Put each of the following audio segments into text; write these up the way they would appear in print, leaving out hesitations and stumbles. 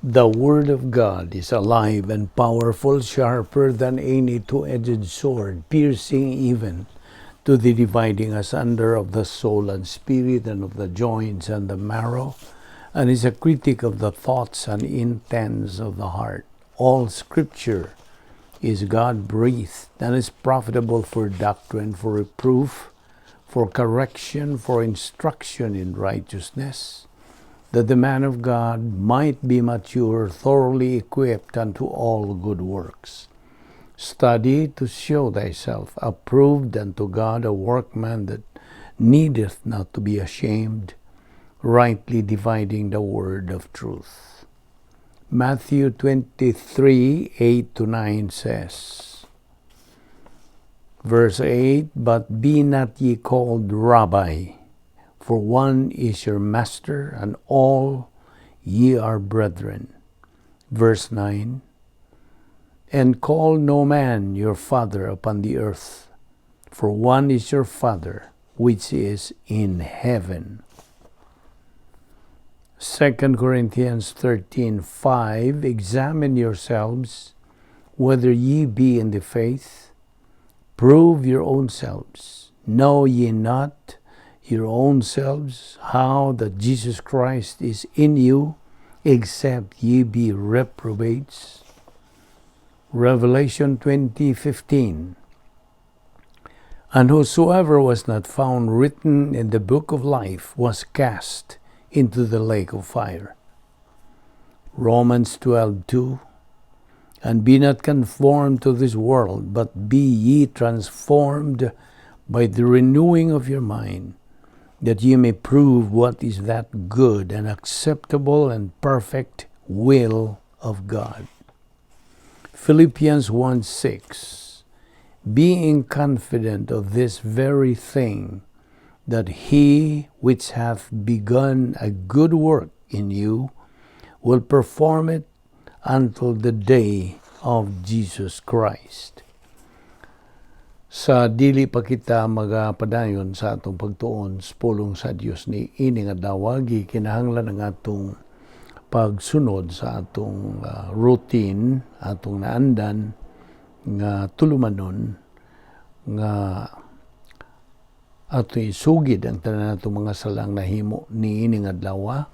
The Word of God is alive and powerful, sharper than any two-edged sword, piercing even to the dividing asunder of the soul and spirit and of the joints and the marrow, and is a critic of the thoughts and intents of the heart. All Scripture is God-breathed and is profitable for doctrine, for reproof, for correction, for instruction in righteousness, that the man of God might be mature, thoroughly equipped unto all good works. Study to show thyself approved unto God, a workman that needeth not to be ashamed, rightly dividing the word of truth. Matthew 23, 8-9 says, verse 8, But be not ye called Rabbi, for one is your master, and all ye are brethren. Verse 9, And call no man your father upon the earth, for one is your Father, which is in heaven. 2 Corinthians 13:5, Examine yourselves, whether ye be in the faith. Prove your own selves. Know ye not your own selves how that Jesus Christ is in you, except ye be reprobates? Revelation 20:15, And whosoever was not found written in the book of life was cast into the lake of fire. Romans 12:2, And be not conformed to this world, but be ye transformed by the renewing of your mind, that ye may prove what is that good and acceptable and perfect will of God. Philippians 1:6, Being confident of this very thing, that he which hath begun a good work in you will perform it until the day of Jesus Christ. Sa dili pa kita magapadayon sa atong pagtuon pulong sa Dios ni ini nga dawagi kinahanglan ang atong pagsunod sa atong routine, atong naandan nga tulumanon nga ato isugid ang tanan natong mga salang nahimo niini nga adlaw.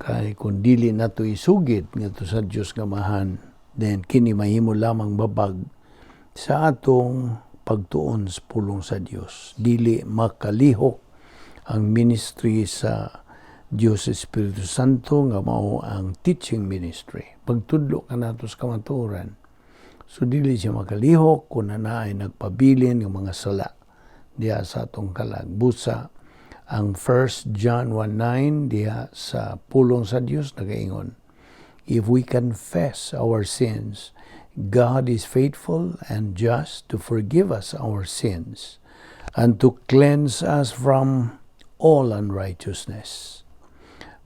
Kay kung dili nato isugid ngadto sa Dios nga mahan, then kini mahimo lamang babag sa atong pagtuon sa pulong sa Dios. Dili makalihok ang ministry sa Dios Espiritu Santo nga mao ang teaching ministry. Pagtudlo ka nato sa kamatuoran. So dili siya makalihok kung naay nagpabilin ng mga sala diha sa atong kalag. Busa ang 1 John 1:9 diha sa pulong sa Dios nagaingon, If we confess our sins, God is faithful and just to forgive us our sins and to cleanse us from all unrighteousness.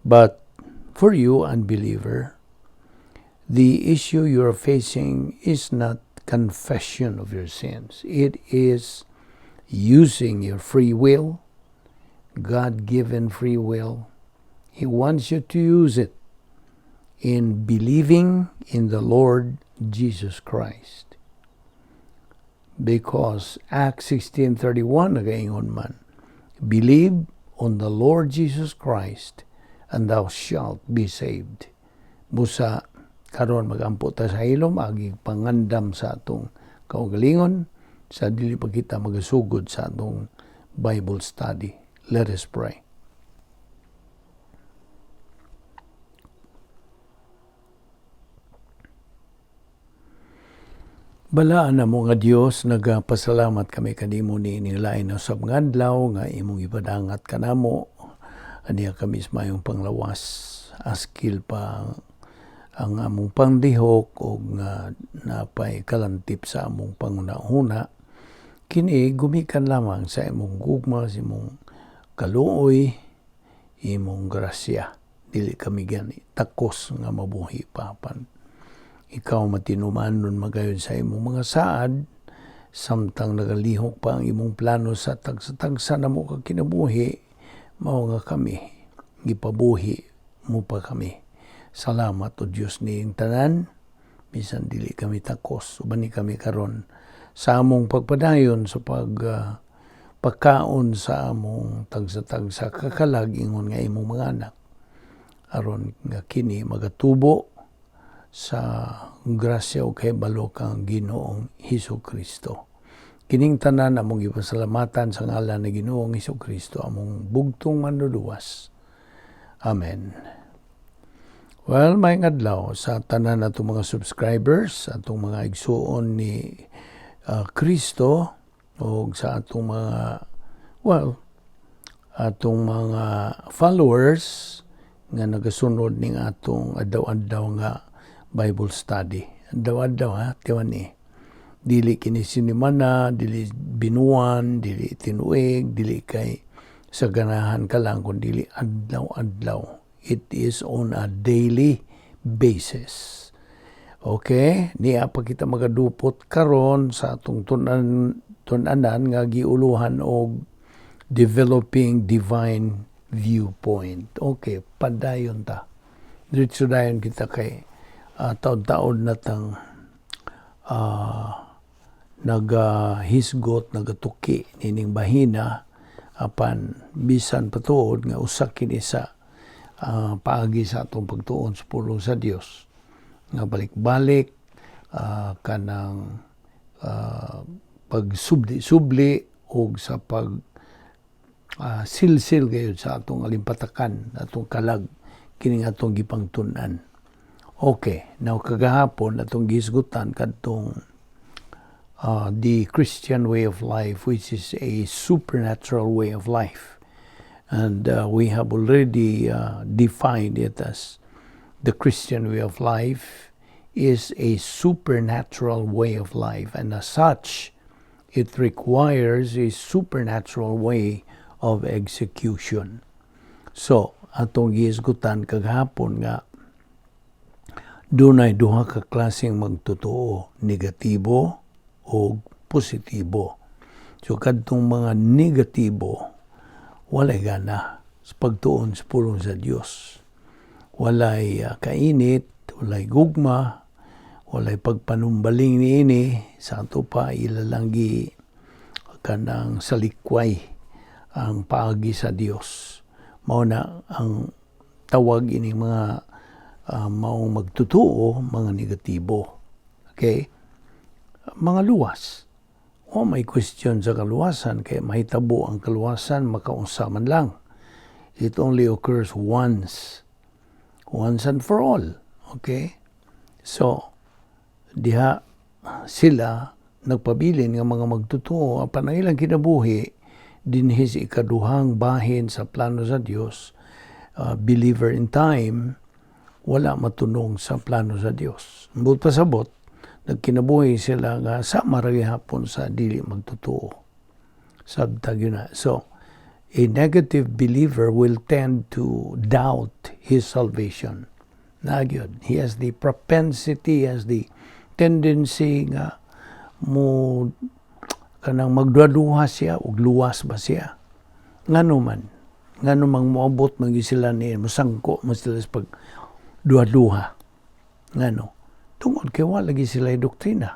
But for you, unbeliever, the issue you're facing is not confession of your sins. It is using your free will, God-given free will. He wants you to use it in believing in the Lord Jesus Christ. Because Acts 16:31 nagaingon man, Believe on the Lord Jesus Christ, and thou shalt be saved. Busa karon magampo ta sa hilom agi pangandam sa atong kaugalingon sa dili pa kita magasugod sa atong Bible study. Let us pray. Balaan na mo nga Dios, nagapasalamat kami kanimo ni lain na sab nga adlaw nga imong ipadangat kanamo. Aniya kami sa mayong panglawas, askil pa ang among panglihok o nga napay kalantip sa among pangunahuna. Kini gumikan lamang sa imong gugma, sa imong kaluoy, imong grasya. Dili kami gani takos nga mabuhi papan. Ikaw matinumanon magayon sa imong mga saad, samtang nagalihok pa ang imong plano sa tagsa na mo kinabuhi, mao nga kami, gipabuhi mo pa kami Salamat o Dios niing tanan, bisan dili kami takos, uban ni kami karon sa among pagpadayon sa pagkaon sa among tagsa-tagsa kakalag ingon nga imong mga anak. Aron nga kini magatubo sa grasya o kahibalo kang Ginoong Hesukristo. Kining tanan among gipasalamatan sa ngalan ni Ginoong Hesukristo, among bugtong manluluwas. Amen. Well, may adlaw sa tanan natong mga subscribers, atong mga igsuon ni Kristo, o sa atong mga followers nga nagasunod ning atong adlaw-adlaw nga Bible study. Adlaw-adlaw tiwan ni. Dili kini sinimana, dili binuan, dili tinuig, dili kay sa ganahan ka lang, kundi adlaw-adlaw. It is on a daily basis. Okay? Niya pa kita magadupot karon sa atong tunanan nga giuluhan og developing divine viewpoint. Okay, padayon ta. Diretso dayon kita kay taod-taod natang nagahisgot, nagatuki nining bahina apan bisan patuod nga usa kini sa paagi sa atong pagtuon sa pulong sa Dios nga balik-balik kanang pagsubli-subli o sa silsil gayud sa atong alimpatakan, atong kalag kining atong gipangtun-an. Okay, now kagahapon atong gisgutan kadtong the Christian way of life, which is a supernatural way of life. And we have already defined it as the Christian way of life is a supernatural way of life. And as such, it requires a supernatural way of execution. So, atong gisgutan kagahapon nga dunay duha ka klaseng magtotoo, negatibo o positibo. So, kadtong mga negatibo, walay gana sa pagtuon sa pulong sa Dios. Walay kainit, walay gugma, walay pagpanumbaling niini sa ato pa ilalanggi kanang salikway ang paagi sa Dios. Mao na ang tawag ini mga maong magtutuo, mga negatibo. Okay? Mga luwas. May question sa kaluwasan, kaya mahitabo ang kaluwasan, makaunsaman lang. It only occurs once and for all. Okay? So, diha sila nagpabilin nga mga magtutuo, apan ang ilang kinabuhi, dinhi sa ikaduhang bahin sa plano sa Dios, believer in time, wala matunong sa plano sa Dios. But pasabot, nagkinabuhi sila nga sa maragihapon sa dili magtutuo. Sabtag yun na. So, a negative believer will tend to doubt his salvation. Nagyod. He has the propensity, has the tendency nga mo kanang magduha-duha siya ug luwas ba siya. Ngano mang moabot man sila ni masangko man sila sa pag duha-duha. Ngano? Tungod kay wala lagi sila doktrina.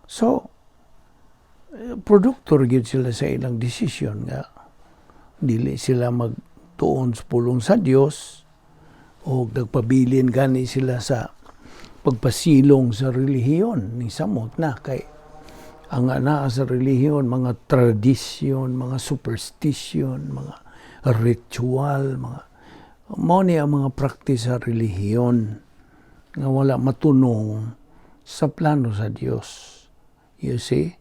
So, produktor gyud sila sa ilang desisyon nga dili sila magtuon sa pulong sa Dios o nagpabilin gani sila sa pagpasilong sa relihiyon ni samot na kay ang anaa sa relihiyon, mga tradisyon, mga superstition, mga ritual, mao ni ang mga praktis sa relihiyon nga wala matunong sa plano sa Dios. You see?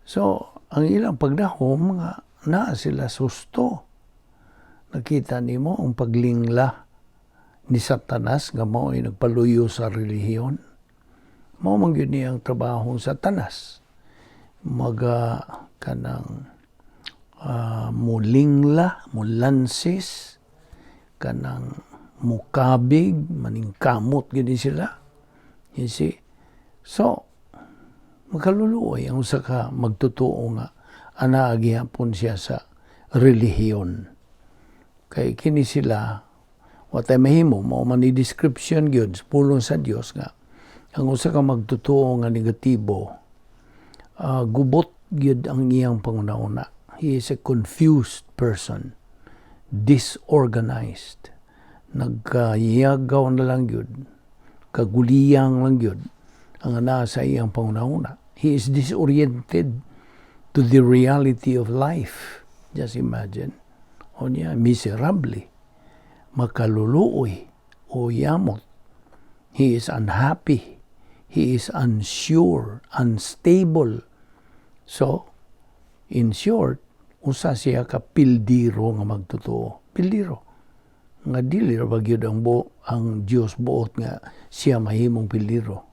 So, ang ilang pagdahom nga na sila susto. Nakita nimo ang paglingla ni Satanas nga mao ay nagpaluyo sa relihiyon. Mao man gyud ang trabaho sa Satanas. Kanang mulingla, mulansis, kanang mukabig, maningkamot gini sila. You see? So, makaluluoy ang usa ka magtutuo nga anaagihapon siya sa relihiyon. Kay kini sila What ay mahimo, mao man ni description gyud pulong sa Dios nga ang usa ka magtotoo nga negatibo, gubot gyud ang iyang pangunahuna. He is a confused person, disorganized, nagkayagaw na lang gyud, kaguliyang lang gyud ang ana sa iyang pangunahuna. He is disoriented to the reality of life. Just imagine. O niya, miserable, makaluluoy, o yamot. He is unhappy. He is unsure, unstable. So, in short, usa siya ka pildiro nga magtotoo. Pildiro. Nga dili ra bagyod ang Dios buot nga siya mahimong pildiro.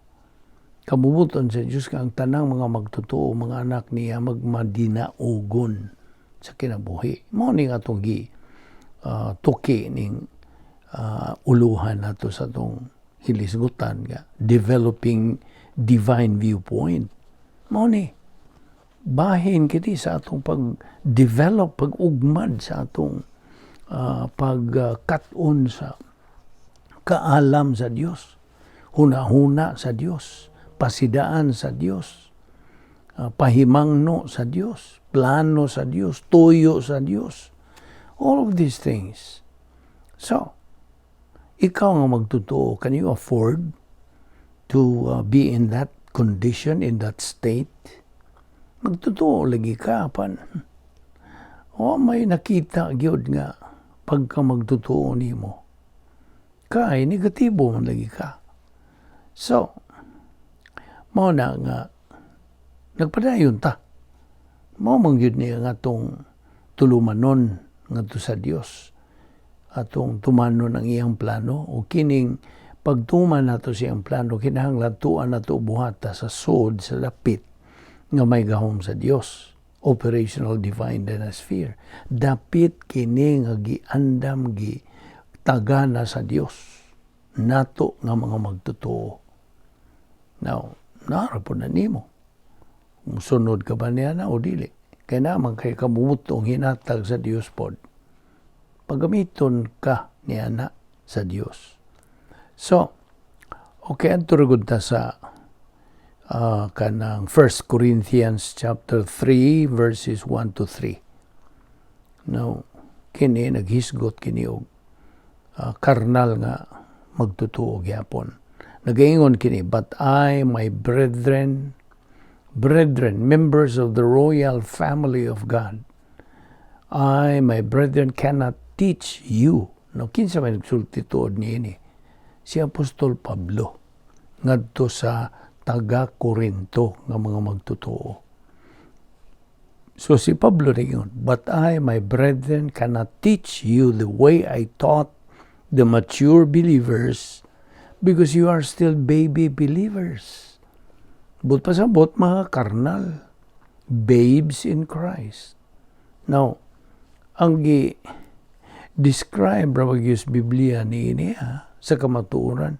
Kabubuton sa Dios nga ang tanang mga magtotoo, mga anak niya magmadinaugon sa kinabuhi. Mao ni atong tuki ning uluhan nato sa tong hilisgutan nga developing divine viewpoint. Mao ni bahin kiti sa atong pag-develop, pag-ugmad sa atong pagkat-on sa kaalam sa Dios, hunahuna sa Dios, pasidaan sa Dios, pahimangno sa Dios, plano sa Dios, tuyo sa Dios. All of these things. So, ikaw nga magtotoo, can you afford to be in that condition, in that state? Magtotoo lagi ka, may nakita gyud nga pagka magtotoo nimo. Kay negatibo man lagi ka. So, mao na nga nagpadayon ta. Mao man gyud niya nga tong tulumanon ngadto sa Dios. Atong tumanon ang iyang plano o kining pagtuman nato sa iyang plano kinahanglan tuan nato buhata sa sod sa lapit nga may gahom sa Dios. Operational divine dynasty. Dapit kini nga giandam gi tagana sa Dios nato nga mga magtotoo. Now, narapon na nimo. Musunod ka ba niya na o dili? Kaya naman kay kamutong hinatag sa Dios pod. Pagamiton ka niya na sa Dios. So, okay, ang turugod ta sa kanang 1 Corinthians chapter 3 verses 1 to 3. Now, kini naghisgot kini og karnal nga magtotoo gyapon. Nagaingon kini, but I, my brethren, members of the royal family of God, I, my brethren, cannot teach you. No, kinsa may nagsulti tuod niya ini? Si Apostol Pablo ngadto sa taga-Korinto nga mga magtotoo. So si Pablo naging, but I, my brethren, cannot teach you the way I taught the mature believers because you are still baby believers. But pasabot mga karnal, babes in Christ. Now, ang describe rabagyos Biblia ni niya sa kamatuoran,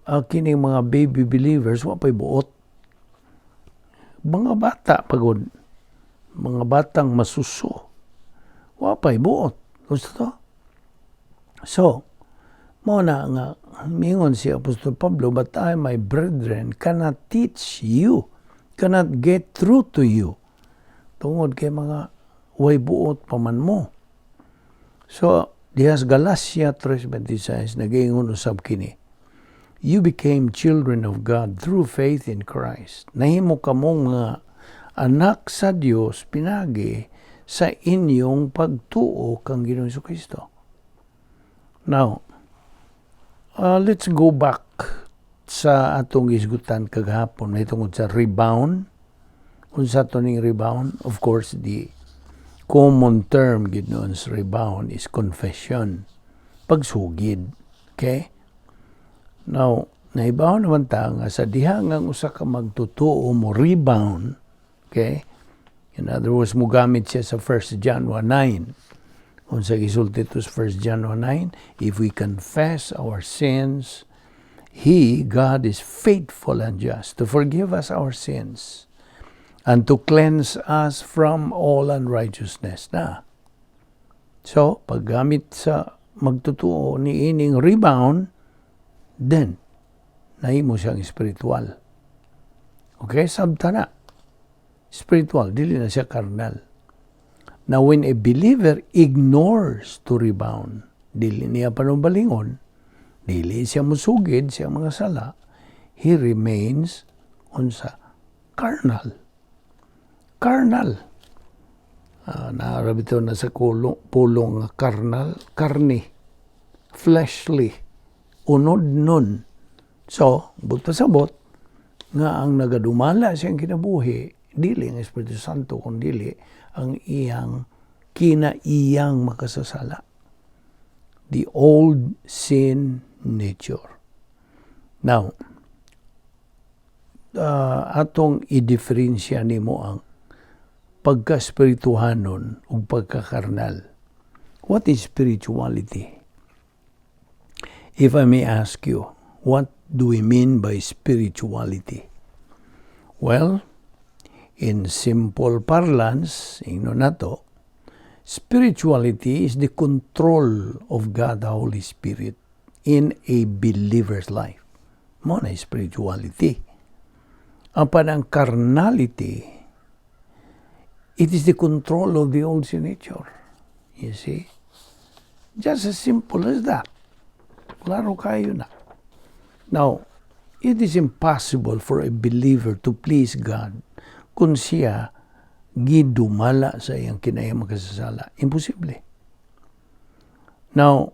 kining mga baby believers wa pay buot. Mga bata pagod, mga batang masuso, wa pay buot. Gusto to? So, mo na nga mingon si Apostol Pablo, but I, my brethren, cannot teach you, cannot get through to you. Tungod kay mga way buot paman mo. So, dihas Galatia 3:26 nagaingon usab kini. You became children of God through faith in Christ. Nahimo kamo nga anak sa Dios pinagi sa inyong pagtuo kang Ginoong Jesucristo. Now, let's go back sa atong isgutan kagahapon. May tungod sa rebound. Unsa to ning rebound? Of course, the common term gid noon sa rebound is confession. Pagsugid. Okay? Now, naibaw naman ta nga sa dihangang usa ka magtotoo mo rebound. Okay? In other words, mugamit siya sa 1 John 1:9. Unsa gisulti to sa 1 John 1:9, if we confess our sins, He, God, is faithful and just to forgive us our sins and to cleanse us from all unrighteousness. Na. So, paggamit sa magtutuo ni ining rebound, then nahimo siyang spiritual. Okay, sabta na. Spiritual, dili na siya carnal. Now, when a believer ignores to rebound, dili niya panubalingon, dili siya musugid siya mga sala, he remains unsa carnal. Carnal. Naarabito na sa pulong carnal, karni, fleshly, unod nun. So, buta sabot, nga ang nagadumala siyang kinabuhi, dili ang Espiritu Santo, kundi ang iyang kinaiyang makasasala. The old sin nature. Now, atong i-diferensya nimo ang pagka-spirituhanon o pagka-karnal. What is spirituality? If I may ask you, what do we mean by spirituality? Well, in simple parlance, nato, spirituality is the control of God the Holy Spirit in a believer's life. Mo na spirituality. Ang panang carnality, it is the control of the old sin nature. You see? Just as simple as that. Klaro kayo na. Now, it is impossible for a believer to please God kung siya gidumala sa iyang kinayang makasasala. Imposible. Now,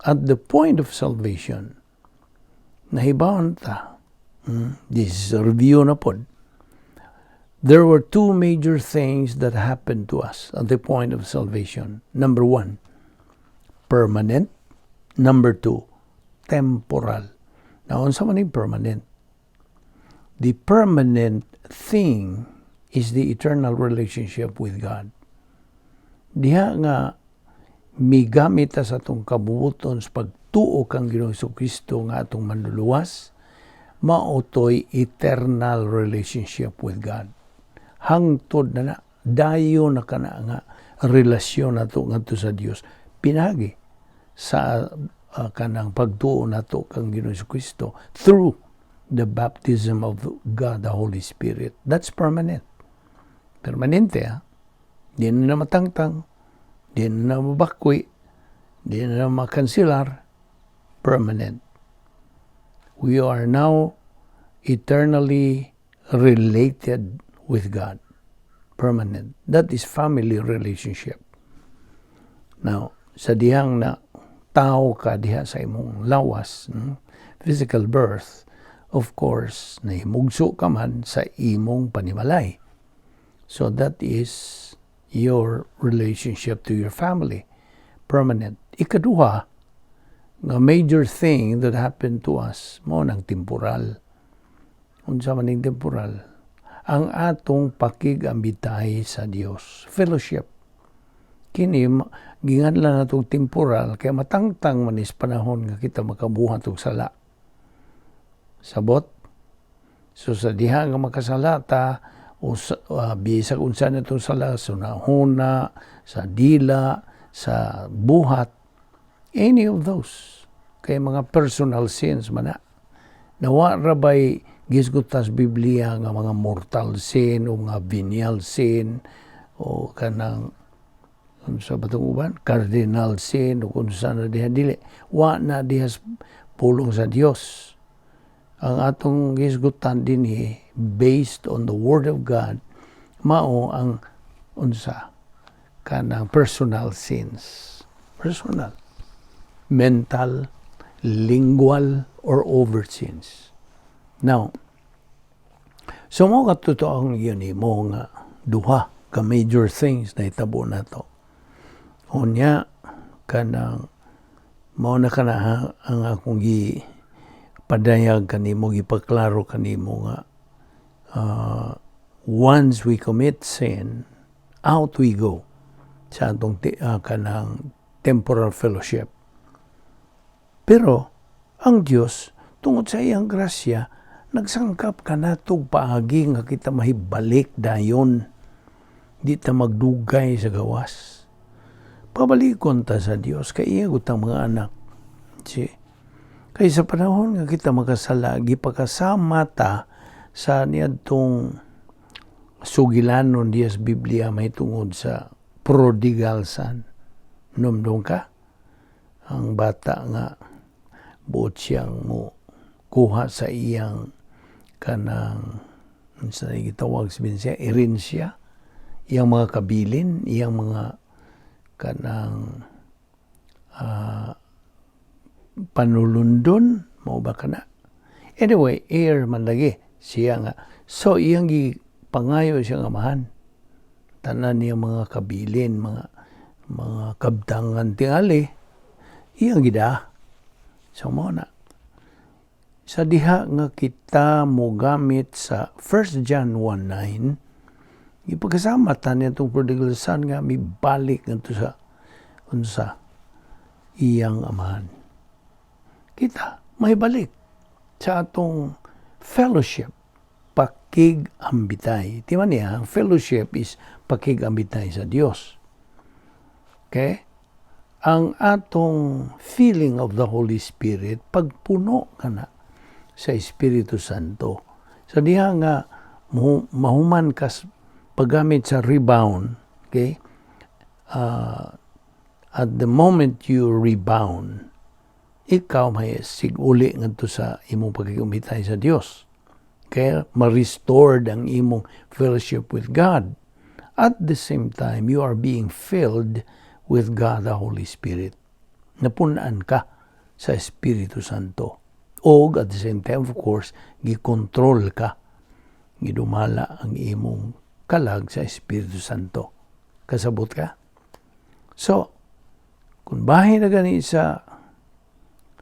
at the point of salvation, nahibawan ta, this is a review na pod, there were two major things that happened to us at the point of salvation. Number one, permanent. Number two, temporal. Now, unsa man yung permanent? The permanent thing is the eternal relationship with God. Diha nga migamit sa atong kabubuton sa pagtuo kang Ginoong Kristo nga atong manluluwas, maotoy eternal relationship with God. Hangtod na dayo na kana nga relasyon nato ngadto sa Dios pinagi sa kanang pagtuo nato kang Ginoong Kristo through the baptism of God the Holy Spirit. That's permanent. Permanente, ha? Di na matangtang, di na mabakwi, di na makansilar. Permanent. We are now eternally related with God. Permanent. That is family relationship. Now, sa dihang na tao ka diha sa imong lawas, physical birth, of course, nahimugso ka man sa imong panimalay. So that is your relationship to your family. Permanent. Ikaduha, nga major thing that happened to us, mo nang temporal. Unsa man ning temporal? Ang atong pakigambitay sa Dios. Fellowship. Kini, ginganlan natong temporal, kaya matangtang manis panahon nga kita makabuhat og sala. Sabot? So sa diha nga makasala ta, o bisag unsa na itong sala, sa nahuna, sa dila, sa buhat, any of those. Kaya mga personal sins man na. Nawa rabay gisgutas Biblia nga mga mortal sin o mga venial sin o kanang unsa ba itong uban? Cardinal sin o kung saan na diha dili. Wa na diha pulong sa Dios. Ang atong gisgutan din based on the Word of God, mao ang unsa kanang personal sins. Personal. Mental, lingual, or overt sins. Now, so mo katutoang yun mo nga duha ka major things na itabo na to. Unya, kanang mao na kana ang akong padayag kanimo, gipaklaro kanimo nga once we commit sin, out we go sa atong kanang temporal fellowship. Pero ang Dios tungod sa iyang grasya nagsangkap kanatog paagi nga kita mahibalik dayon, di ta magdugay sa gawas. pabalikon ta sa Dios kay iya gutang mga anak. Kay sa panahon nga kita makasala, gipakasama ta sa niadtong sugilanon diya sa Biblia may tungod sa prodigal son. Numdum ka? Ang bata nga buot siyang mo kuha sa iyang kanang sa gitawag sa Biblia, erensya, iyang mga kabilin, iyang mga kanang panulundon, mao ba kana? Anyway, heir man lagi siya nga. So iyang pangayo siya nga amahan. Tanan niya mga kabilin, mga kabtangan tingali, iyang gida. So mo na. Sa diha nga kita mo gamit sa 1 John 1:9, ipagkasama ta niya itong prodigal son nga mibalik ngadto sa unsa iyang amahan. Kita may balik sa atong fellowship, pakig-ambitay. Di man niya, ang fellowship is pakig-ambitay sa Dios. Okay? Ang atong feeling of the Holy Spirit, pagpuno ka na sa Espiritu Santo. Sa diha nga, mahuman ka paggamit sa rebound, okay? At the moment you rebound, ikaw may siguli ngadto sa imong pagkikumitay sa Dios. Kaya ma-restored ang imong fellowship with God. At the same time, you are being filled with God the Holy Spirit. Napunan ka sa Espiritu Santo. O at the same time, of course, gikontrol ka. Gidumala ang imong kalag sa Espiritu Santo. Kasabot ka? So, kung bahay na gani sa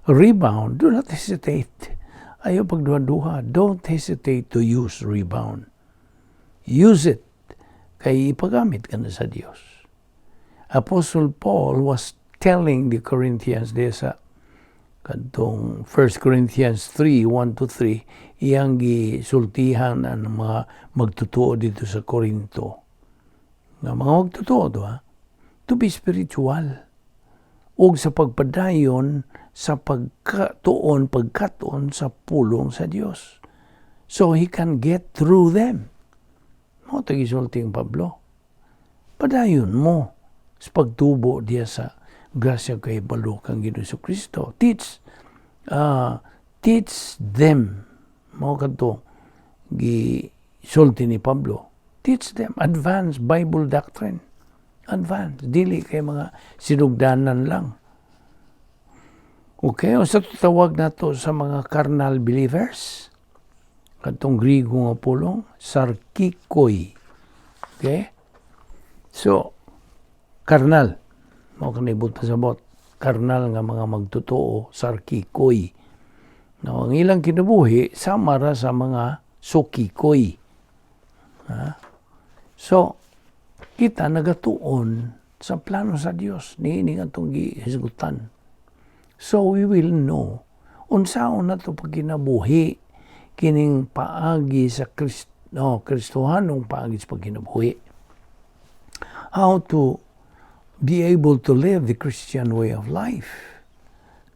rebound, do not hesitate. Ayaw pagduha-duha. Don't hesitate to use rebound. Use it. Kay ipagamit ka na sa Diyos. Apostle Paul was telling the Corinthians sa kadtong 1 Corinthians 3:1-3, iyang gisultihan ang mga magtutuo dito sa Korinto. Nga mga magtutuo to be spiritual. O sa pagpadayon sa pagkatuon sa pulong sa Dios. So he can get through them. Mo ito gisulting Pablo. Padayon mo sa pagtubo diya sa grasya kay balo kang Ginoong Kristo. Teach them. Mo kadto gisulti ni Pablo. Teach them advanced Bible doctrine. Advanced. Dili kay mga sinugdanan lang. Okay, o sa tutawag na to sa mga carnal believers, katong Griego nga pulong, sarkikoi. Okay? So, carnal. Mao kanibot pa sa bot. Carnal nga mga magtotoo, sarkikoi. Now, ang ilang kinabuhi, samara sa mga sukikoi. So, kita nagatuon sa plano sa Dios. Niining atong gihisgutan. So we will know unsaon na to pagkinabuhi kining paagi sa Kristohanong paagi sa pagkinabuhi. How to be able to live the Christian way of life.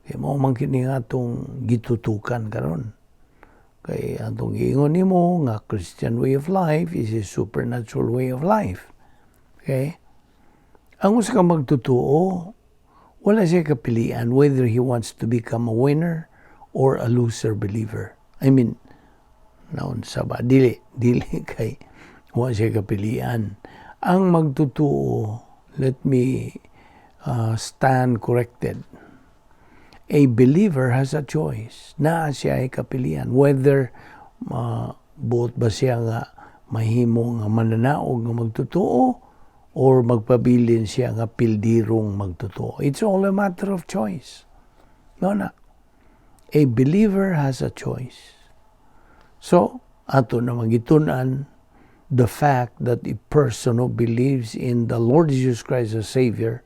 Kaya mo man kini atong gitutukan karon. Kay atong giingon nimo nga Christian way of life is a supernatural way of life. Okay? Ang usa ka magtutuo, wala siya kapilian whether he wants to become a winner or a loser believer. I mean, naon sa ba? Dili kay wala siya kapilian. Ang magtutuo, let me stand corrected. A believer has a choice. Naa siya ay kapilian. Whether buot ba siya nga mahimo nga mananaog nga magtutuo or magpabilin siya nga pildirong magtotoo. It's all a matter of choice. No na. A believer has a choice. So, ato na magitunan the fact that a person who believes in the Lord Jesus Christ as Savior,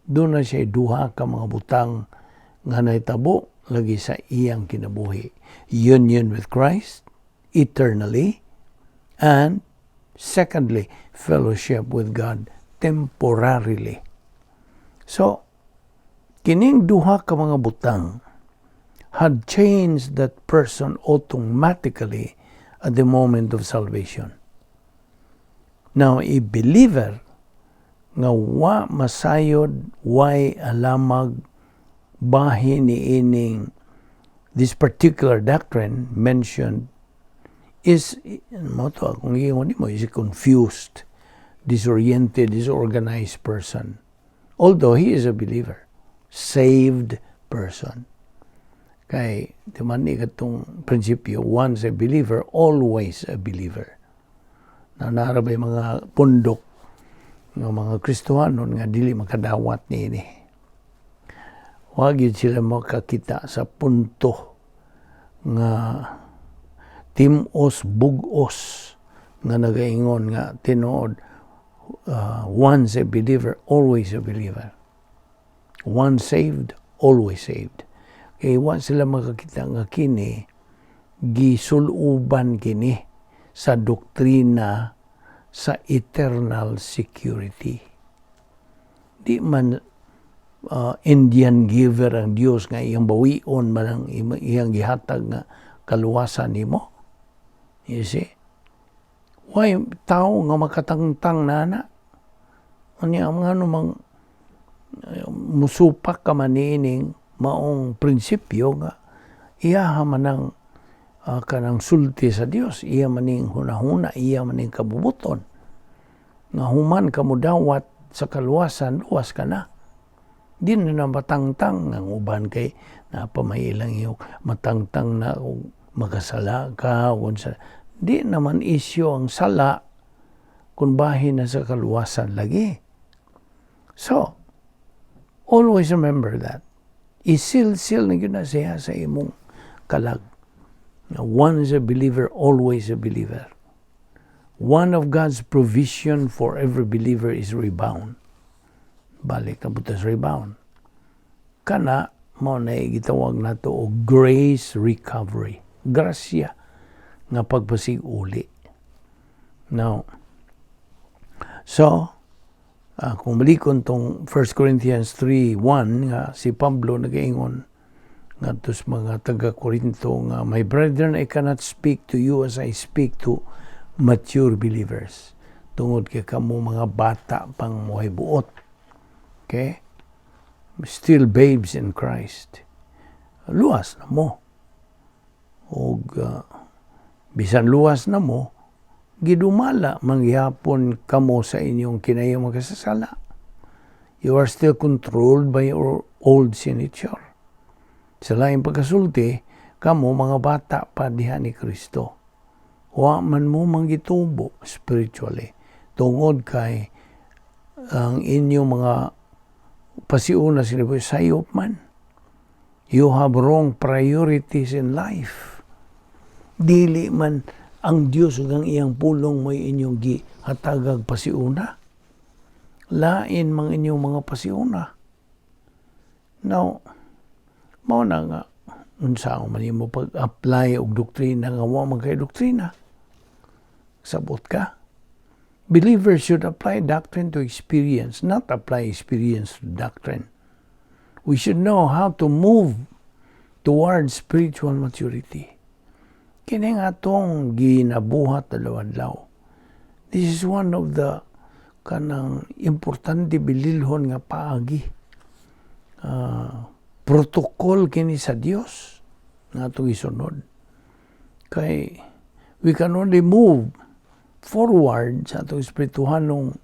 doon na siya duha ka mga butang nga naitabo lagi sa iyang kinabuhi. Union with Christ, eternally, and secondly, fellowship with God temporarily. So, kining duha ka mga butang had changed that person automatically at the moment of salvation. Now, a believer nga wa masayod, way alamag, bahin ni ining this particular doctrine mentioned is, mo to, kung iyon mo, is a confused, disoriented, disorganized person. Although he is a believer, saved person. Kay, di man ikatong prinsipyo, once a believer, always a believer. Na narabay mga pundok ng mga Kristohanon nga dili makadawat niini. Wag yun sila makakita sa punto nga timos bugos nga nagaingon nga tinuod, once a believer, always a believer. Once saved, always saved. Kaya wa sila makakita nga kini gisuluban kini sa doktrina sa eternal security. Di man Indian giver ang Dios nga iyang bawion man ang iyang gihatag nga kaluwasan nimo. You see? Why tao nga makatangtang nana? Unya mga anumang musupak ka manining maong prinsipyo nga iya man ang kanang sulti sa Dios, iya maning hunahuna, iya maning kabubuton. Nga human ka mo dawat sa kaluwasan, luwas ka na. Di na matangtang ang uban kay napamailang yung matangtang na makasala ka. Di naman isyo ang sala kung bahin na sa kaluwasan lagi. So, always remember that. Isil-sil na yun na siya sa imong kalag. One is a believer, always a believer. One of God's provision for every believer is rebound. Balik na butas rebound. Kana, mo na gitawag na to o grace recovery. Grasya nga pagpasig uli. Now, so, kung malikon tong 1 Corinthians 3:1 nga si Pablo nagaingon nga tos mga taga-Korinto nga, my brethren, I cannot speak to you as I speak to mature believers. Tungod kay kamo mga bata pang muhay buot. Okay? Still babes in Christ. Luwas na mo. O bisan luwas na mo, gidumala mangyapon kamo sa inyong kinayang magkasasala. You are still controlled by your old sin nature. Sa laing pagkasulti, kamo mga bata pa diha ni Kristo. Wa man mo manggitubo spiritually. Tungod kay ang inyong mga pasiuna sila sayop man. You have wrong priorities in life. Dili man ang Diyos ang iyang pulong mo inyong gihatagag pasiuna. Lain mang inyong mga pasiuna. Now, mao na nga, unsa man mo pag-apply og doktrina nga wa man kay doktrina. Sabot ka. Believers should apply doctrine to experience, not apply experience to doctrine. We should know how to move towards spiritual maturity. Kini nga atong ginabuhat adlaw-adlaw. This is one of the kanang importante bililhon nga paagi. Protocol kini sa Dios nga atong isunod. Kay we can only move forward sa atong espirituhanong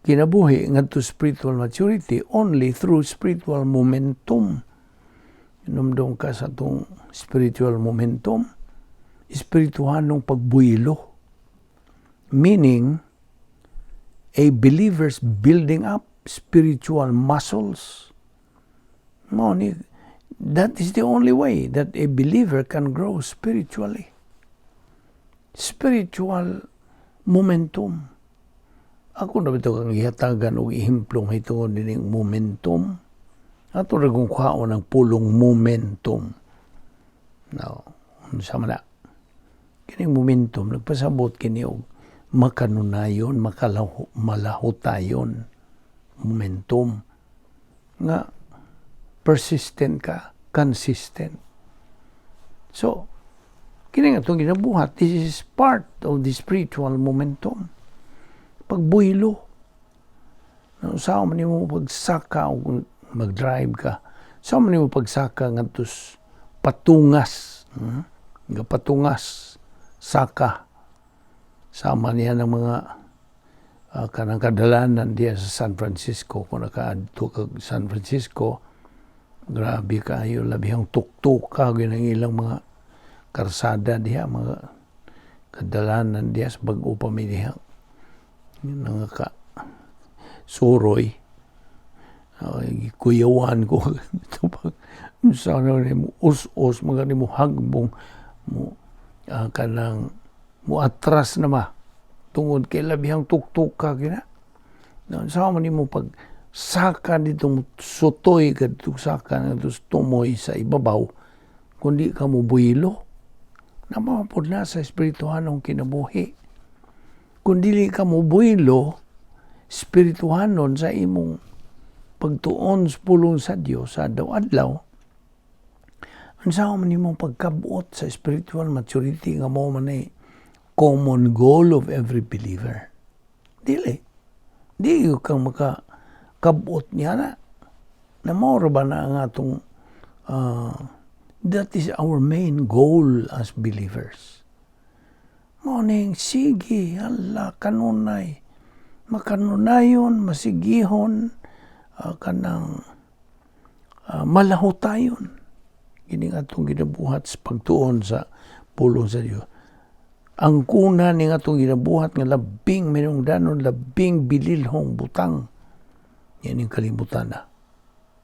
kinabuhi ngadto spiritual maturity only through spiritual momentum. Inumdum ka sa atong spiritual momentum, espirituhanong pagbuylo. Meaning, a believer's building up spiritual muscles. That is the only way that a believer can grow spiritually. Spiritual momentum. Ako na ito kang ihatagan o ihimplong ito dining momentum. Ato na kung kwaon ng pulong momentum. Now, sama na. Kining momentum, nagpasabot kini og makanunayon, malahutayon. Momentum. nga persistent ka, consistent. So, kini nga itong ginabuhat, this is part of the spiritual momentum. Pagbuylo. Saan man mo pagsaka o mag-drive ka, saan man mo pagsaka nga tos patungas. Patungas, saka. Sama niya ng mga kanang kadalanan diya sa San Francisco. Kung nakaadto ka San Francisco, grabe kayo, labihang tuktok ka, ng ilang mga karsada diya, mga kadalanan diya sa bag-o pa may diya. Nga ka, suroy, kuyawan ko, sana mo us-us, mga ni mo hagbong, mo kanang mo atras na ma, tungod kay labihang tuktok ka, kina. Sama ni mo pag saka dito sutoy ka dito saka na tumoy sa ibabaw kundi ka mo buyilo na mapod na sa espirituhanong kinabuhi kundi ka mo buyilo espirituhanon sa imong pagtuon sa pulong sa Dios sa adlaw-adlaw unsa man imong pagkabuot sa spiritual maturity nga mao man ay common goal of every believer di kang kabot niya na maura ba na ang atong that is our main goal as believers. Morning, sige, hala, kanunay, makanunayon, masigihon, kanang malahutayon. Gining atong ginabuhat sa pagtuon sa pulong sa Dios. Ang kuna ning atong ginabuhat nga labing minungdanon, labing bililhong butang. Yan yung kalimutan na.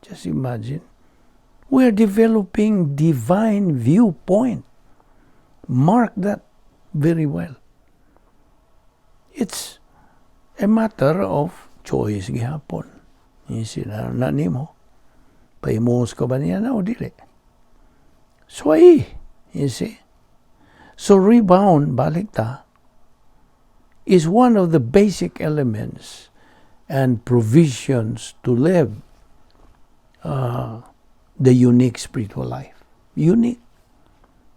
Just imagine. We are developing divine viewpoint. Mark that very well. It's a matter of choice gihapon. Yung sinanani mo. Paimos ka ba niya na o dili? So you see. So rebound, balik ta, is one of the basic elements and provisions to live the unique spiritual life. Unique.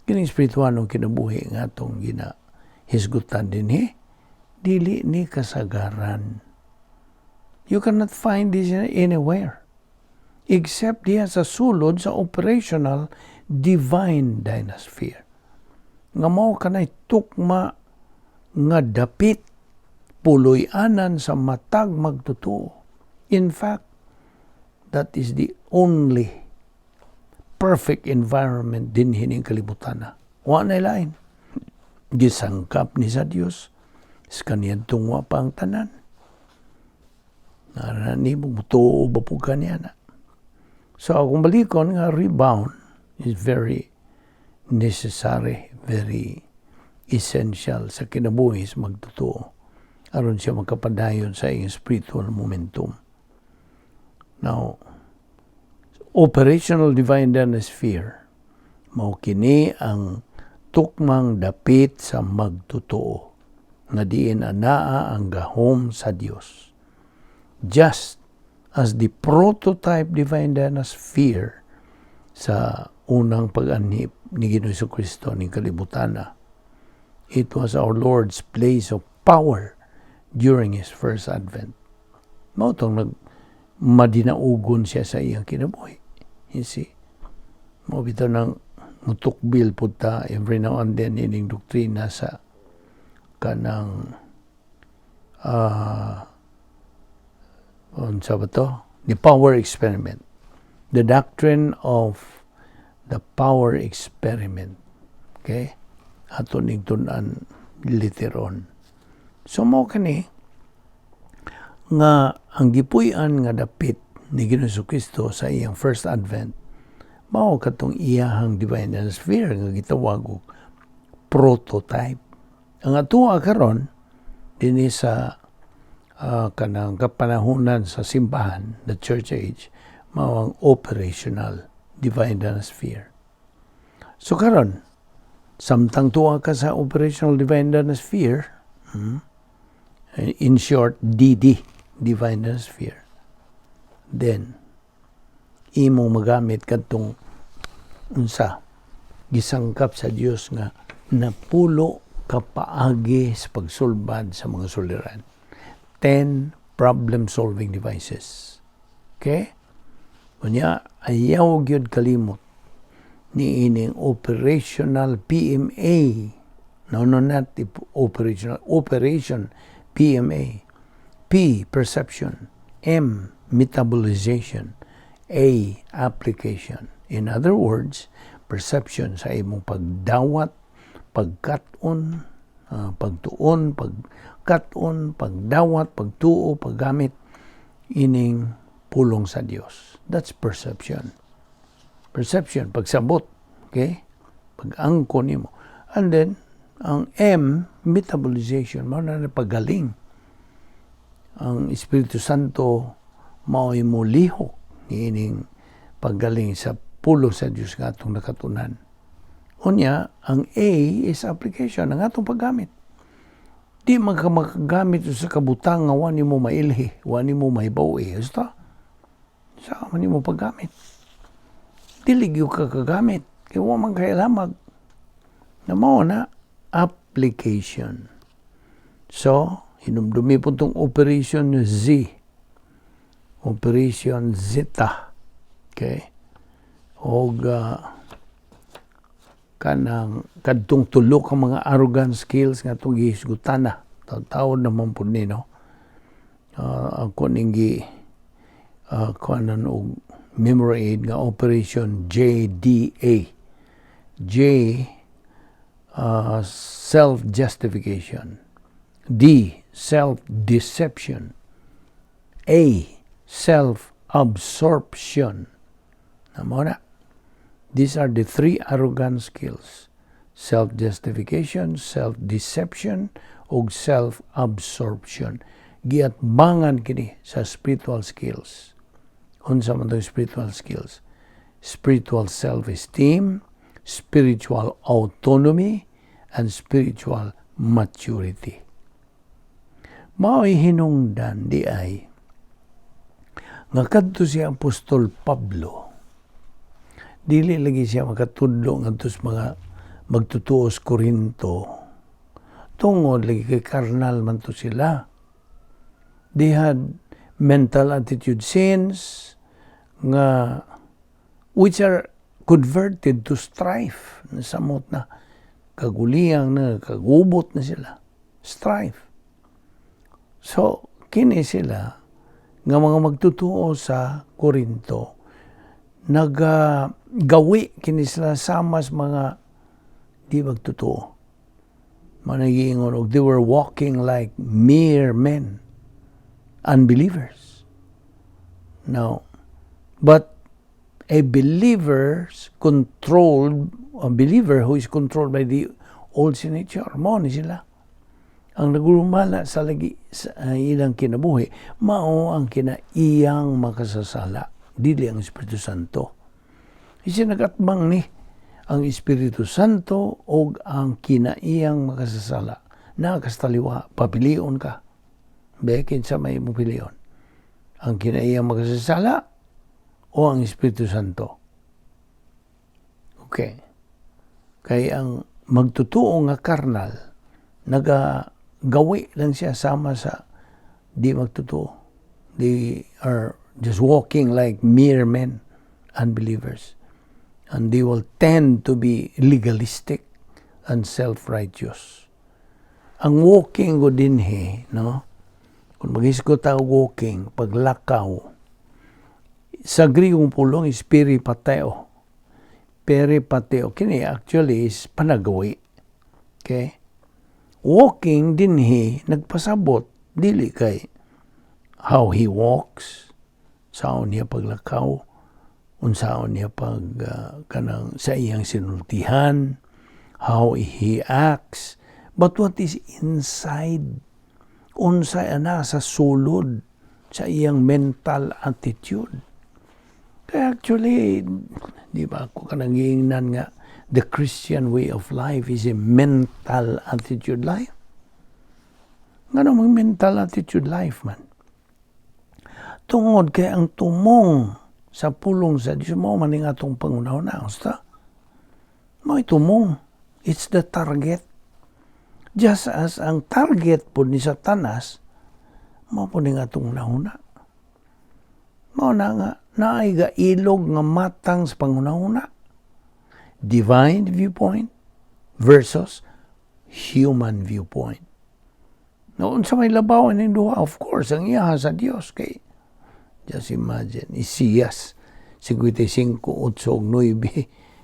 Kining spiritual nung kinabuhi nga itong hisgutan din dili ni kasagaran. You cannot find this anywhere except diya sa sulod sa operational divine dynasphere. Nga mao kanay tukma nga dapit puloy-anan sa matag magtutuo. In fact, that is the only perfect environment din hining kalibutan na. Wa na lain. Gisangkap ni sa Dios sa kaniyang tungwa pa ang tanan. Narani mo mutuo ba po kaniya na. So, kung balikon nga rebound is very necessary, very essential sa kinabuhi sa magtutuo. Aron siya magkapadayon sa iyong spiritual momentum. Now, operational divine dynasphere, mao kini ang tukmang dapit sa magtutuo, nga diin anaa ang gahom sa Dios. Just as the prototype divine dynasphere sa unang pag-anhip ni Ginoong Jesucristo ni kalibutan na, it was our Lord's place of power during His first advent. Mao tong madinaugon siya sa iyang kinabuhi. You see? Mao bitaw nang mutukbil pud ta every now and then ining doktrina sa kanang unsa ba to? The power experiment. The doctrine of the power experiment. Okay? Ato ning tun-an later on. So mo kani nga ang gipuy-an nga dapit ni Ginoong Jesucristo sa iyang first advent mao katong iyahang divine dynasphere nga gitawag og prototype. Ang atuwa karon dinhi sa kanang kapanahunan sa simbahan, the church age, mao ang operational divine dynasphere. So karon samtang tuwa ka sa operational divine dynasphere, in short, DD, divine dynasphere, then imong magamit kadtong unsa gisangkap sa Dios nga napulo kapaagi sa pagsulbad sa mga suliran. 10 problem-solving devices. Okay? Kunya, ayaw gyud kalimot ni ining operational PMA. No, not operational. Operation PMA. P, perception. M, metabolization. A, application. In other words, perception sa imong pagdawat, pagkat-on, pagtuon, pagkat-on, pagdawat, pagtuo, paggamit, ining pulong sa Dios. That's perception. Perception, pagsabot, okay? Pag-angko nimo. And then, ang M, metabolization, mao na pagaling. Ang Espiritu Santo mao'y mulihok niining paggaling sa pulong sa Dios nga atong nakatunan. Unya, ang A is application, ang atong paggamit. Di makagamit sa kabutang nga wani mo mailhi, wani mo maibawi. Basta, sa wani mo paggamit. Diligyo ka kagamit, kaya waman kailamag. Na mao na, application. So, hinumdumi po itong Operation Z. Operation Zeta. Okay? O kanang kadtong tulo ka mga arrogant skills nga itong gihisgutana. Tawad naman po ni, no? Ako ninggi kuanan og memory aid nga Operation JDA. J, self-justification. D, self-deception. A, self-absorption. Namo na. These are the 3 arrogant skills. Self-justification, self-deception, ug self-absorption. Giatbangan kini sa spiritual skills. Unsa man itong spiritual skills? Spiritual self-esteem, spiritual autonomy, and spiritual maturity. Mao'y hinungdan di ay nga kadto si Apostol Pablo, dili lagi siya makatudlo ngadto sa mga magtutuos Korinto. Tungod lagi kay karnal man to sila. They had mental attitude sins nga which are converted to strife. Nasamot na kaguliyang na kagubot na sila. Strife. So, kini sila nga mga magtutuo sa Korinto, naggawi kini sila sama sa mga di magtutuo. Managiingon, they were walking like mere men, unbelievers. Now, but a believer who is controlled by the old sin nature, mao ni sila. Ang nagulumala sa lagi sa ilang kinabuhi, mao ang kinaiyang makasasala, dili ang Espiritu Santo. Kasi nagatbang ni ang Espiritu Santo o ang kinaiyang makasasala. Nakastaliwa, papilion ka. Bekin sa may mupilion. Ang kinaiyang makasasala o ang Espiritu Santo. Okay. Kaya ang magtutuo nga karnal, nagagawi lang siya sama sa di magtutuo. They are just walking like mere men, unbelievers. And they will tend to be legalistic and self-righteous. Ang walking ko dinhi, no? Kung mag-isgot tayo walking, paglakaw, sa Griegong pulong is peripateo. Peripateo, kini actually is panagawi. Okay? Walking dinhi, nagpasabot, dili kay how he walks, saan niya paglakaw, unsaon niya kanang sa iyang sinultihan, how he acts, but what is inside, unsa ana sa sulod sa iyang mental attitude. Kaya actually, di ba ako kanang giingnan nga the Christian way of life is a mental attitude life. Nga namang mental attitude life man. Tungod kay ang tumong sa pulong sa Diyos mo maning atong pangunaw-unaw sta. Mo itumong. It's the target. Just as ang target po ni Satanas, mo po ning atong nauna. Mo na nga, naay ilog nga matang sa pangunaw-una. Divine viewpoint versus human viewpoint. Noon sa may labawan ng duha, of course, ang iya sa Diyos. Kay, just imagine, Isiyas, 55:8-9,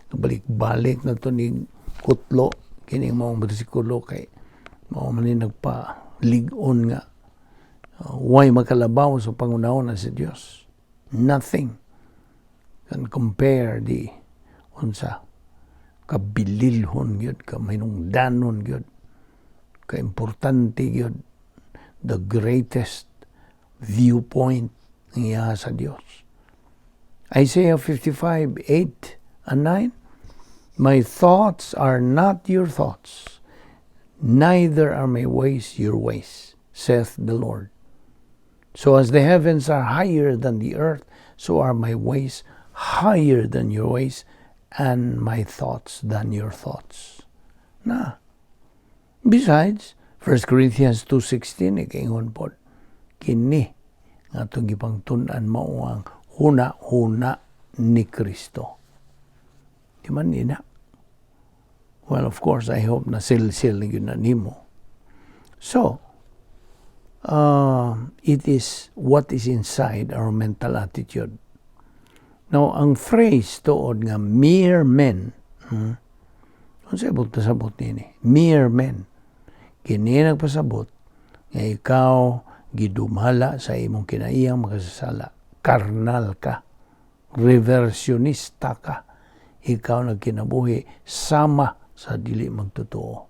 balik-balik na to ni Kutlo, kining mga bersikulo kay, mga manin nagpa-ligon nga. Why makalabaw sa pangunahon na sa Diyos? Nothing can compare di unsa kabililhon gyud kaminungdanon gyud ka-importante gyud the greatest viewpoint niya sa Dios. Isaiah 55:8-9, my thoughts are not your thoughts, neither are my ways your ways, saith the Lord. So as the heavens are higher than the earth, so are my ways higher than your ways, and my thoughts than your thoughts. Na. Besides, 1 Corinthians 2:16, ikaingon po, kini nga itong ipangtunan mo ang huna-huna ni Kristo. Di man nina? Well, of course, I hope na sil-sil na yun na nimo. So, it is what is inside our mental attitude. Now, ang phrase tuod nga mere men, kung sabot nini, mere men, kini nagpasabot nga ikaw gidumhala sa imong kinaiyang makasasala. Karnal ka. Reversionista ka. Ikaw nagkinabuhi sama sa dili magtotoo.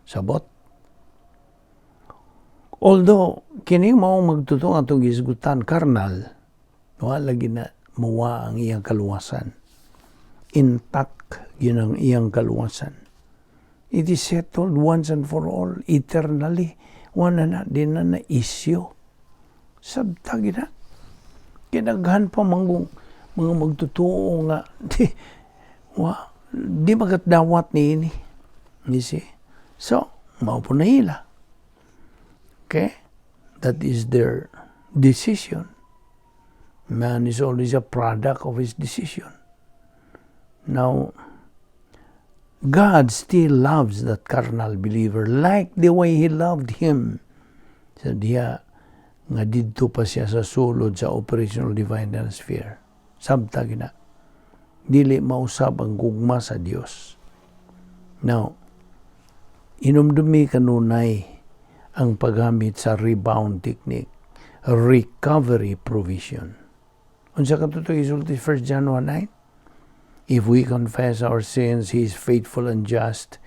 Sabot? Although, kini mao magtotoo atong gisgutan, karnal, wala gina muwa ang iyang kaluwasan. Intact yun ang iyang kaluwasan. It is settled once and for all, eternally. Wala na, di na na issue. Sabtagi na. Kinaghan pa mga magtotoo nga. Di magatdawat ni ini. You see? So, maupo na hila. Okay? That is their decision. Man is always a product of his decision. Now, God still loves that carnal believer like the way He loved him. So diya, nga didto pa siya sa sulod sa operational divine sphere. Sabtag na. Dili mausab ang gugma sa Dios. Now, inumdumi kanunay ang paggamit sa rebound technique, recovery provision. Unsa katuto isulti 1 John 1:9? If we confess our sins, He is faithful and just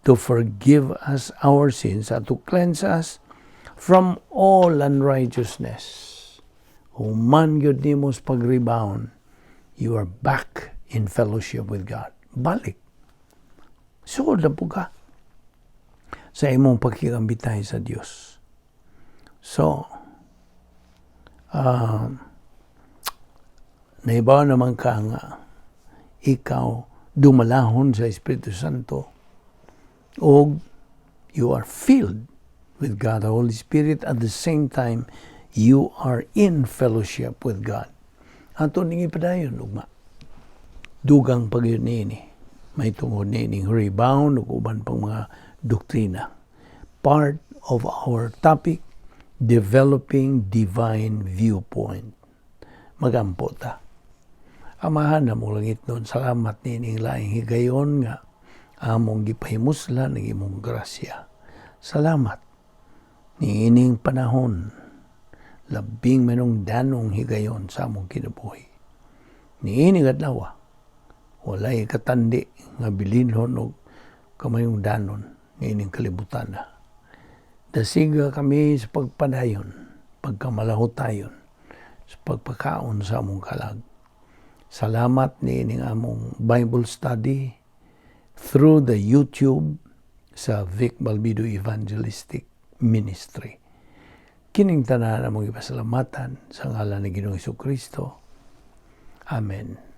to forgive us our sins and to cleanse us from all unrighteousness. Human yun ni mos pag-rebound, you are back in fellowship with God. Balik. Sugod na po ka sa imong pagkikambitay sa Diyos. So, naibaw naman ka nga ikaw dumalahon sa Espiritu Santo o you are filled with God, the Holy Spirit, at the same time you are in fellowship with God. Ato ning ipadayon ugma. Dugang pagyud niini. May tungod niining rebound ug uban pang mga doktrina. Part of our topic, developing divine viewpoint. Magampo ta. Amahan na mo langit nun, salamat nining laing higayon nga among gipahimuslan ng imong grasya. Salamat niining panahon, labing manong danong higayon sa among kinabuhi. Niining adlaw, walay katandi nga bilinhon o kamayong danon niining kalibutan na. Dasiga kami sa pagpadayon, pagkamalahotayon, sa pagpakaon sa among kalag. Salamat ni ining among Bible study through the YouTube sa Balbido Evangelistic Ministry. Kining tanan among ipasalamatan sa ngalan ni Ginoong Hesukristo. Amen.